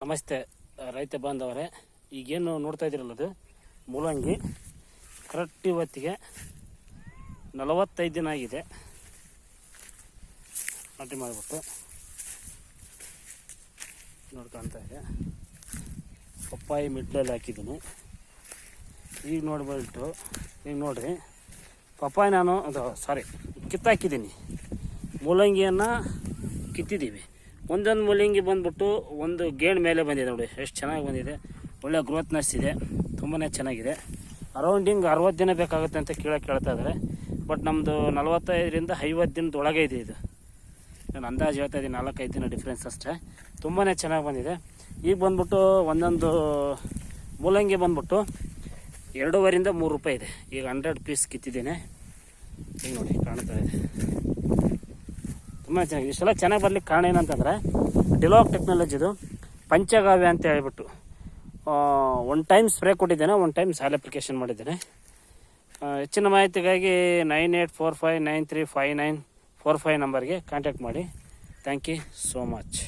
ನಮಸ್ತೆ ರೈತ ಬಾಂಧವರೇ, ಈಗೇನು ನೋಡ್ತಾ ಇದ್ದೀರಲ್ಲ ಅದು ಮೂಲಂಗಿ ಕರೆಕ್ಟ್ ಇವತ್ತಿಗೆ 45 ದಿನ ಆಗಿದೆ ನಾಟಿ ಮಾಡಿಬಿಟ್ಟು. ನೋಡ್ಕೊಳ್ತಾ ಇದೆ ಪಪ್ಪಾಯಿ ಮಿಡ್ಲಲ್ಲಿ ಹಾಕಿದ್ದೀನಿ. ಈಗ ನೋಡ್ಬಿಟ್ಟು ಈಗ ನೋಡಿರಿ ಪಪ್ಪಾಯಿ ನಾನು ಕಿತ್ತಾಕಿದ್ದೀನಿ. ಮೂಲಂಗಿಯನ್ನು ಕಿತ್ತಿದ್ದೀವಿ. ಒಂದೊಂದು ಮೂಲಂಗಿ ಬಂದ್ಬಿಟ್ಟು ಒಂದು ಗೇಣ್ ಮೇಲೆ ಬಂದಿದೆ ನೋಡಿ, ಎಷ್ಟು ಚೆನ್ನಾಗಿ ಬಂದಿದೆ. ಒಳ್ಳೆ ಗ್ರೋತ್ನೆಸ್ ಇದೆ, ತುಂಬಾ ಚೆನ್ನಾಗಿದೆ. ಅರೌಂಡಿಂಗ್ 60 ದಿನ ಬೇಕಾಗುತ್ತೆ ಅಂತ ಕೇಳ್ತಾ ಇದ್ದಾರೆ. ಬಟ್ ನಮ್ಮದು 45ರಿಂದ 50 ದಿನದೊಳಗೆ ಇದೆ. ಇದು ನಾನು ಅಂದಾಜು ಹೇಳ್ತಾ ಇದ್ದೀನಿ, 4-5 ದಿನ ಡಿಫ್ರೆನ್ಸ್ ಅಷ್ಟೇ. ತುಂಬಾ ಚೆನ್ನಾಗಿ ಬಂದಿದೆ. ಈಗ ಬಂದ್ಬಿಟ್ಟು ಒಂದೊಂದು ಮೂಲಂಗಿ ಬಂದ್ಬಿಟ್ಟು 2.5ರಿಂದ 3 ರೂಪಾಯಿ ಇದೆ. ಈಗ 100 ಪೀಸ್ ಕಿತ್ತಿದ್ದೇನೆ. ಈಗ ನೋಡಿ ಕಾಣ್ತಾ ಇದೆ, ತುಂಬ ಚೆನ್ನಾಗಿದೆ. ಇಷ್ಟೆಲ್ಲ ಚೆನ್ನಾಗಿ ಬರ್ಲಿಕ್ಕೆ ಕಾರಣ ಏನಂತಂದರೆ ಡಿಲಾಕ್ ಟೆಕ್ನಾಲಜಿದು ಪಂಚಗಾವ್ಯ ಅಂತ ಹೇಳ್ಬಿಟ್ಟು 1 ಟೈಮ್ ಸ್ಪ್ರೇ ಕೊಟ್ಟಿದ್ದೇನೆ, 1 ಟೈಮ್ ಸಾಲ್ ಅಪ್ಲಿಕೇಶನ್ ಮಾಡಿದ್ದೇನೆ. ಹೆಚ್ಚಿನ ಮಾಹಿತಿಗಾಗಿ 9845935945 ನಂಬರ್ಗೆ ಕಾಂಟ್ಯಾಕ್ಟ್ ಮಾಡಿ. Thank you so much.